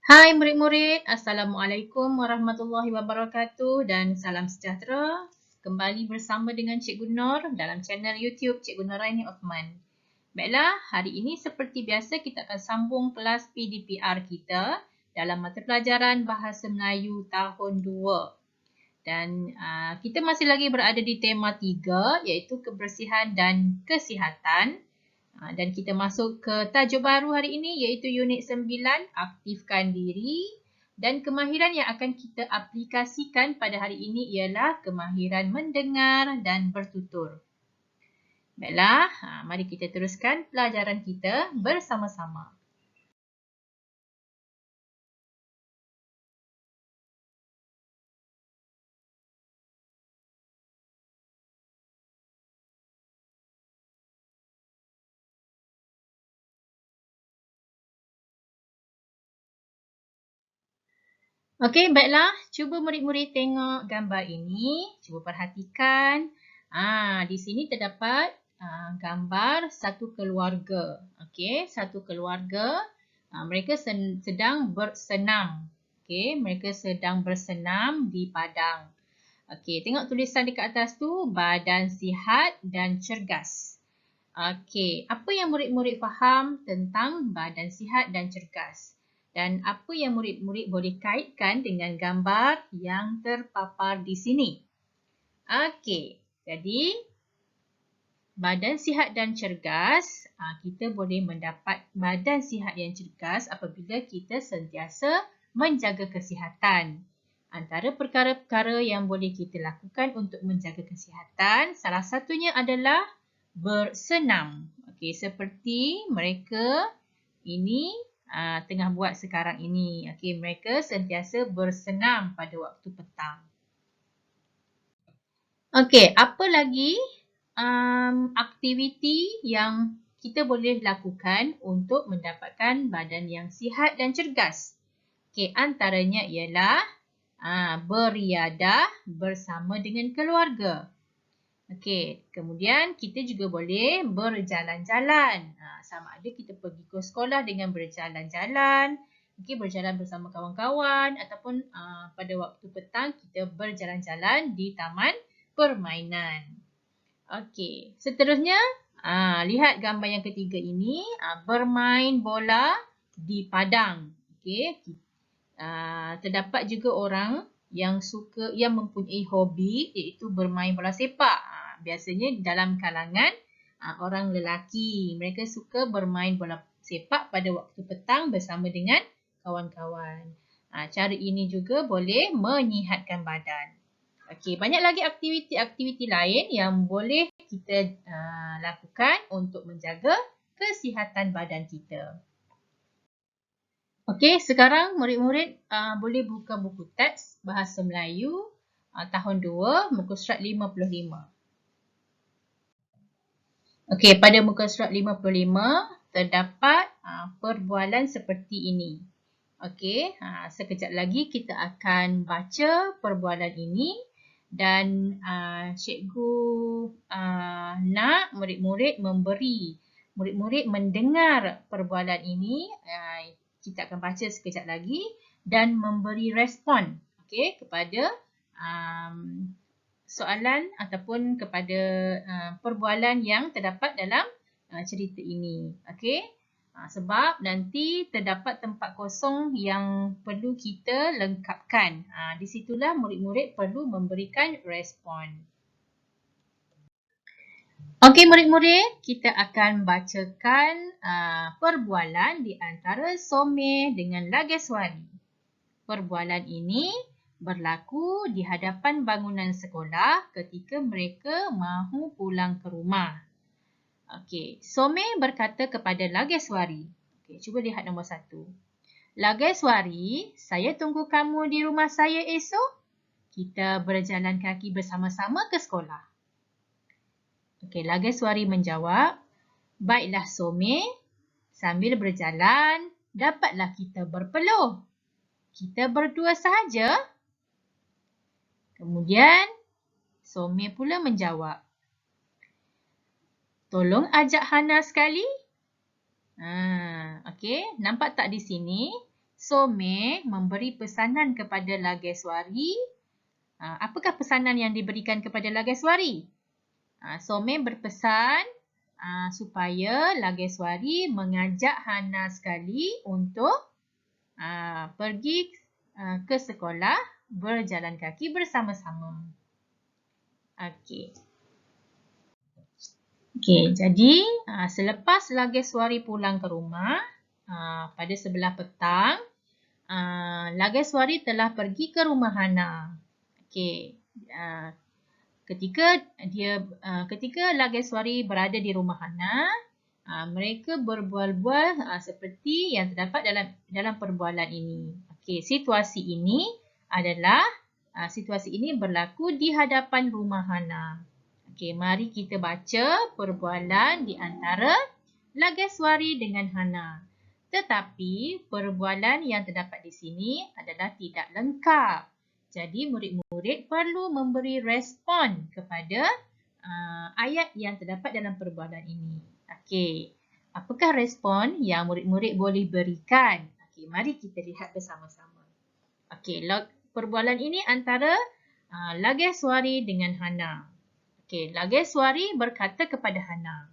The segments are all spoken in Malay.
Hai murid-murid, Assalamualaikum warahmatullahi wabarakatuh dan salam sejahtera. Kembali bersama dengan Cikgu Nur dalam channel YouTube Cikgu Nuraini Othman. Baiklah, hari ini seperti biasa kita akan sambung kelas PDPR kita dalam mata pelajaran Bahasa Melayu tahun 2. Dan kita masih lagi berada di tema 3 iaitu kebersihan dan kesihatan. Dan kita masuk ke tajuk baru hari ini iaitu unit 9, aktifkan diri. Dan kemahiran yang akan kita aplikasikan pada hari ini ialah kemahiran mendengar dan bertutur. Baiklah, mari kita teruskan pelajaran kita bersama-sama. Okey, baiklah. Cuba murid-murid tengok gambar ini. Cuba perhatikan. Di sini terdapat gambar satu keluarga. Okey, satu keluarga. Mereka sedang bersenam. Okey, mereka sedang bersenam di padang. Okey, tengok tulisan dekat atas tu, badan sihat dan cergas. Okey, apa yang murid-murid faham tentang badan sihat dan cergas? Dan apa yang murid-murid boleh kaitkan dengan gambar yang terpapar di sini? Okey, jadi badan sihat dan cergas, kita boleh mendapat badan sihat yang cergas apabila kita sentiasa menjaga kesihatan. Antara perkara-perkara yang boleh kita lakukan untuk menjaga kesihatan, salah satunya adalah bersenam. Okey, seperti mereka ini tengah buat sekarang ini. Okey, mereka sentiasa bersenam pada waktu petang. Okey, apa lagi aktiviti yang kita boleh lakukan untuk mendapatkan badan yang sihat dan cergas? Okey, antaranya ialah beriadah bersama dengan keluarga. Okey, kemudian kita juga boleh berjalan-jalan. Sama ada kita pergi ke sekolah dengan berjalan-jalan, okey, berjalan bersama kawan-kawan ataupun pada waktu petang kita berjalan-jalan di taman permainan. Okey, seterusnya lihat gambar yang ketiga ini, bermain bola di padang. Okey, terdapat juga orang yang mempunyai hobi iaitu bermain bola sepak. Biasanya dalam kalangan orang lelaki, mereka suka bermain bola sepak pada waktu petang bersama dengan kawan-kawan. Cara ini juga boleh menyihatkan badan. Okey, banyak lagi aktiviti-aktiviti lain yang boleh kita lakukan untuk menjaga kesihatan badan kita. Okey, sekarang murid-murid boleh buka buku teks Bahasa Melayu tahun 2, muka surat 55. Okey, pada muka surat 55 terdapat perbualan seperti ini. Okey, sekejap lagi kita akan baca perbualan ini dan cikgu nak murid-murid mendengar perbualan ini. Kita akan baca sekejap lagi dan memberi respon kepada soalan ataupun kepada perbualan yang terdapat dalam cerita ini. Okey? Sebab nanti terdapat tempat kosong yang perlu kita lengkapkan. Di situlah murid-murid perlu memberikan respon. Okey murid-murid, kita akan bacakan perbualan di antara Someh dengan Lageswari. Perbualan ini berlaku di hadapan bangunan sekolah ketika mereka mahu pulang ke rumah. Okey, Someh berkata kepada Lageswari. Okey, cuba lihat nombor 1. Lageswari, saya tunggu kamu di rumah saya esok. Kita berjalan kaki bersama-sama ke sekolah. Okey, Lageswari menjawab, baiklah Someh, sambil berjalan dapatlah kita berpeluh. Kita berdua sahaja. Kemudian Someh pula menjawab, tolong ajak Hana sekali. Okey, nampak tak di sini? Some memberi pesanan kepada Lageswari. Apakah pesanan yang diberikan kepada Lageswari? Some berpesan supaya Lageswari mengajak Hana sekali untuk pergi ke sekolah berjalan kaki bersama-sama. Okey. Jadi selepas Lageswari pulang ke rumah pada sebelah petang, Lageswari telah pergi ke rumah Hana. Ketika Lageswari berada di rumah Hana, mereka berbual-bual seperti yang terdapat dalam perbualan ini. Situasi ini berlaku di hadapan rumah Hana. Mari kita baca perbualan di antara Lageswari dengan Hana. Tetapi perbualan yang terdapat di sini adalah tidak lengkap. Jadi murid-murid perlu memberi respon kepada ayat yang terdapat dalam perbualan ini. Apakah respon yang murid-murid boleh berikan? Mari kita lihat bersama-sama. Perbualan ini antara Lageswari dengan Hana. Lageswari berkata kepada Hana.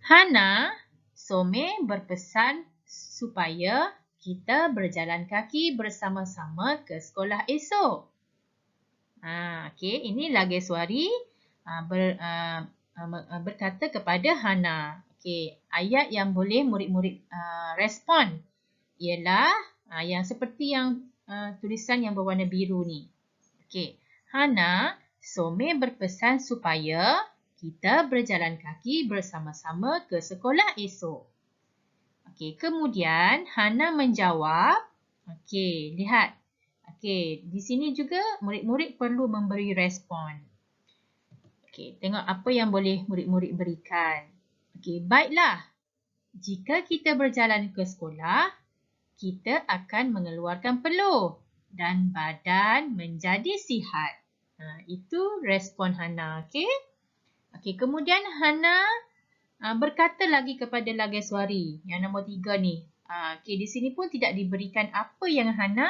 Hana, Some berpesan supaya kita berjalan kaki bersama-sama ke sekolah esok. Ini Lageswari berkata kepada Hana. Ayat yang boleh murid-murid respon ialah yang seperti yang tulisan yang berwarna biru ni. Hana, Some berpesan supaya kita berjalan kaki bersama-sama ke sekolah esok. Kemudian Hana menjawab. Lihat. Di sini juga murid-murid perlu memberi respon. Tengok apa yang boleh murid-murid berikan. Baiklah. Jika kita berjalan ke sekolah, kita akan mengeluarkan peluh dan badan menjadi sihat. Itu respon Hana. Kemudian Hana berkata lagi kepada Lageswari, yang nombor 3 ni. Di sini pun tidak diberikan apa yang Hana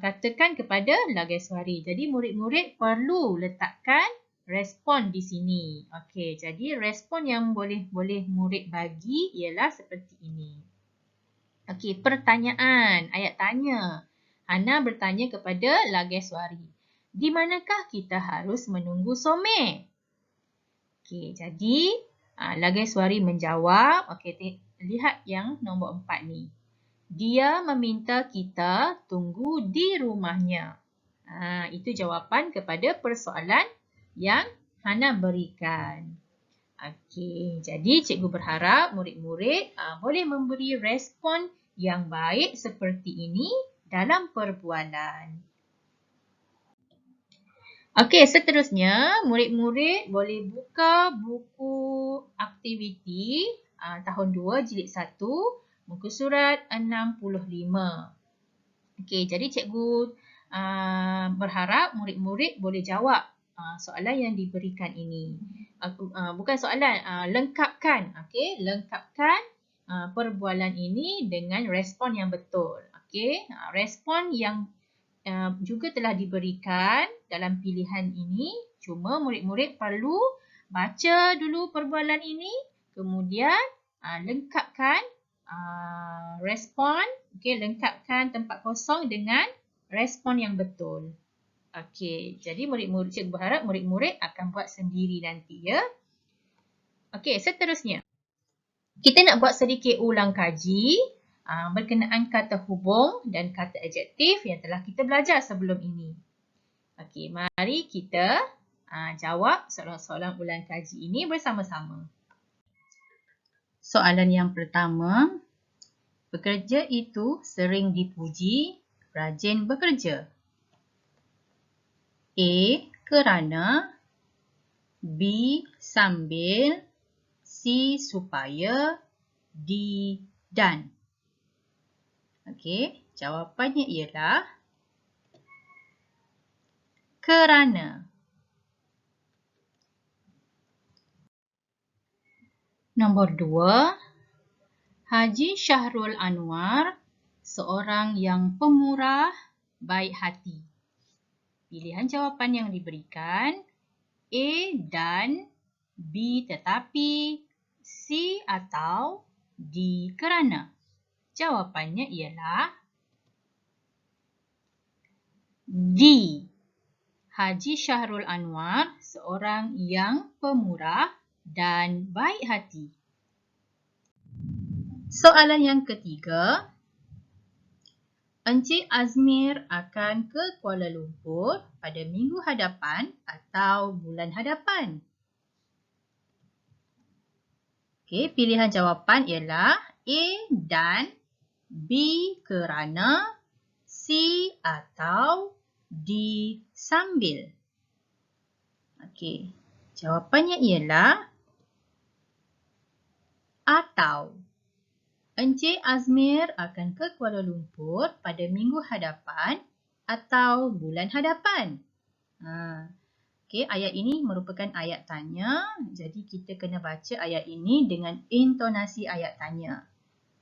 katakan kepada Lageswari. Jadi murid-murid perlu letakkan respon di sini. Jadi respon yang boleh murid bagi ialah seperti ini. Pertanyaan, ayat tanya. Hana bertanya kepada Lageswari, di manakah kita harus menunggu Some? Jadi Lageswari menjawab. Lihat yang nombor 4 ni. Dia meminta kita tunggu di rumahnya. Itu jawapan kepada persoalan yang Hana berikan. Jadi cikgu berharap murid-murid boleh memberi respon yang baik seperti ini dalam perbualan. Seterusnya murid-murid boleh buka buku aktiviti tahun 2 jilid 1 muka surat 65. Jadi cikgu berharap murid-murid boleh jawab soalan yang diberikan ini. Bukan soalan, lengkapkan. Lengkapkan perbualan ini dengan respon yang betul. Respon yang juga telah diberikan dalam pilihan ini. Cuma murid-murid perlu baca dulu perbualan ini. Kemudian lengkapkan respon. Lengkapkan tempat kosong dengan respon yang betul. Jadi murid-murid, cikgu berharap murid-murid akan buat sendiri nanti ya. Seterusnya. Kita nak buat sedikit ulang kaji berkenaan kata hubung dan kata adjektif yang telah kita belajar sebelum ini. Mari kita jawab soalan-soalan ulang kaji ini bersama-sama. Soalan yang pertama. Pekerja itu sering dipuji, rajin bekerja. A. Kerana. B. Sambil. C. Supaya. D. Dan. Jawapannya ialah kerana. Nombor 2. Haji Syahrul Anwar seorang yang pemurah, baik hati. Pilihan jawapan yang diberikan A dan B tetapi, C atau D kerana. Jawapannya ialah D. Haji Syahrul Anwar seorang yang pemurah dan baik hati. Soalan yang ketiga. Encik Azmir akan ke Kuala Lumpur pada minggu hadapan atau bulan hadapan? Okey, pilihan jawapan ialah A dan B kerana, C atau D sambil. Okey, jawapannya ialah atau. Encik Azmir akan ke Kuala Lumpur pada minggu hadapan atau bulan hadapan. Okey, ayat ini merupakan ayat tanya. Jadi kita kena baca ayat ini dengan intonasi ayat tanya.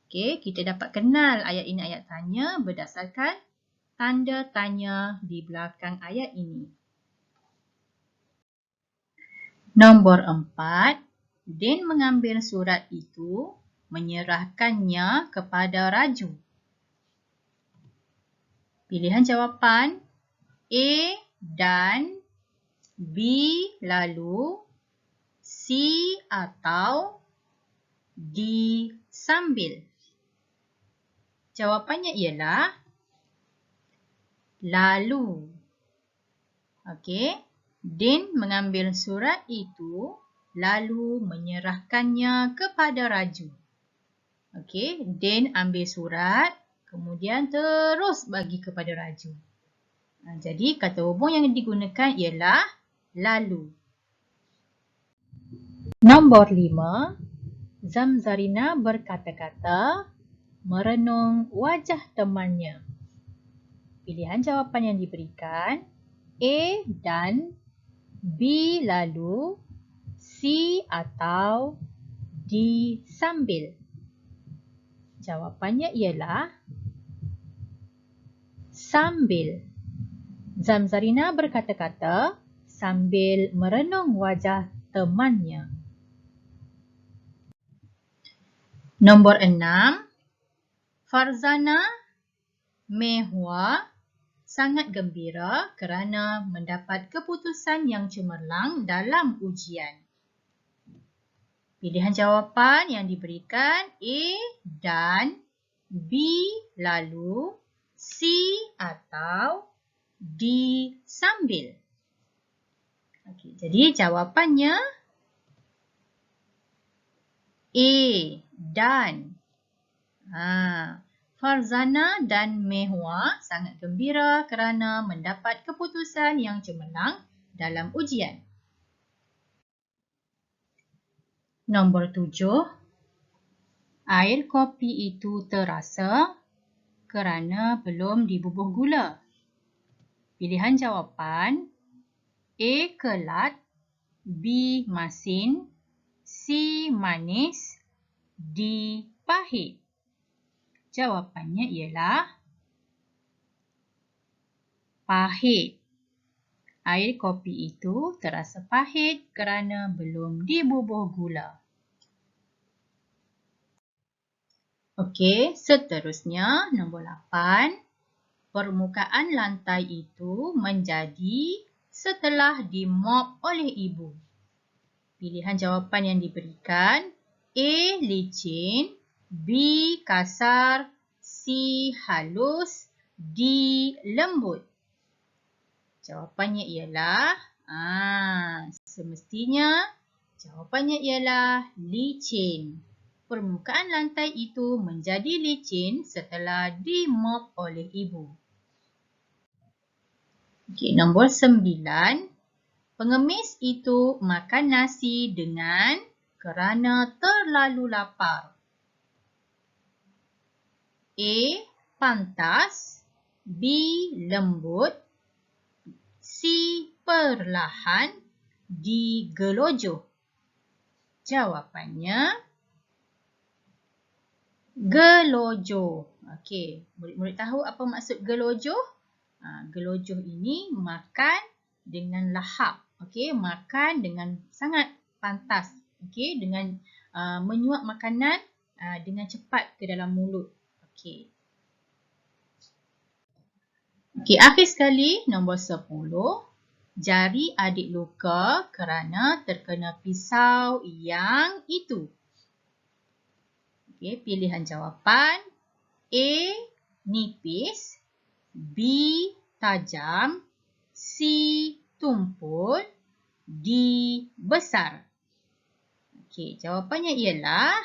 Okey, kita dapat kenal ayat ini ayat tanya berdasarkan tanda tanya di belakang ayat ini. Nombor 4. Din mengambil surat itu, menyerahkannya kepada Raju. Pilihan jawapan A dan B lalu, C atau D sambil. Jawapannya ialah lalu. Okey, Din mengambil surat itu lalu menyerahkannya kepada Raju. Okey, Din ambil surat, kemudian terus bagi kepada Raju. Jadi kata hubung yang digunakan ialah lalu. Nombor 5. Zamzarina berkata-kata, merenung wajah temannya. Pilihan jawapan yang diberikan A dan B lalu, C atau D sambil. Jawapannya ialah sambil. Zamzarina berkata-kata sambil merenung wajah temannya. Nombor 6. Farzana Mehua sangat gembira kerana mendapat keputusan yang cemerlang dalam ujian. Pilihan jawapan yang diberikan A dan B lalu, C atau D sambil. Okey, jadi jawapannya A dan. Farzana dan Mehua sangat gembira kerana mendapat keputusan yang cemerlang dalam ujian. Nombor 7. Air kopi itu terasa kerana belum dibubuh gula. Pilihan jawapan A kelat, B masin, C manis, D pahit. Jawapannya ialah pahit. Air kopi itu terasa pahit kerana belum dibubuh gula. Okey, seterusnya nombor 8. Permukaan lantai itu menjadi setelah dimop oleh ibu. Pilihan jawapan yang diberikan A licin, B kasar, C halus, D lembut. Jawapannya ialah semestinya jawapannya ialah licin. Permukaan lantai itu menjadi licin setelah dimop oleh ibu. Okey, nombor 9. Pengemis itu makan nasi dengan kerana terlalu lapar. A. Pantas, B. Lembut, C. Perlahan, D. Gelojoh. Jawapannya Gelojoh. Okey, murid-murid tahu apa maksud gelojoh? Gelojoh ini makan dengan lahap. Okey, makan dengan sangat pantas. Okey, dengan menyuap makanan dengan cepat ke dalam mulut. Okey. Okey, akhir sekali nombor 10. Jari adik luka kerana terkena pisau yang itu. Okey, pilihan jawapan A. Nipis, B. Tajam, C. Tumpul, D. Besar. Okey, jawapannya ialah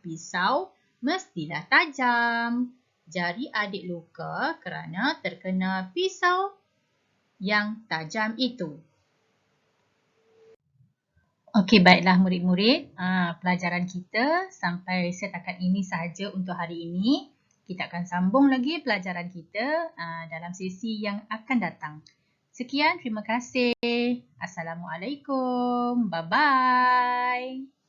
pisau mestilah tajam. Jari adik luka kerana terkena pisau yang tajam itu. Okey, baiklah murid-murid. Pelajaran kita sampai setakat ini sahaja untuk hari ini. Kita akan sambung lagi pelajaran kita dalam sesi yang akan datang. Sekian, terima kasih. Assalamualaikum. Bye-bye.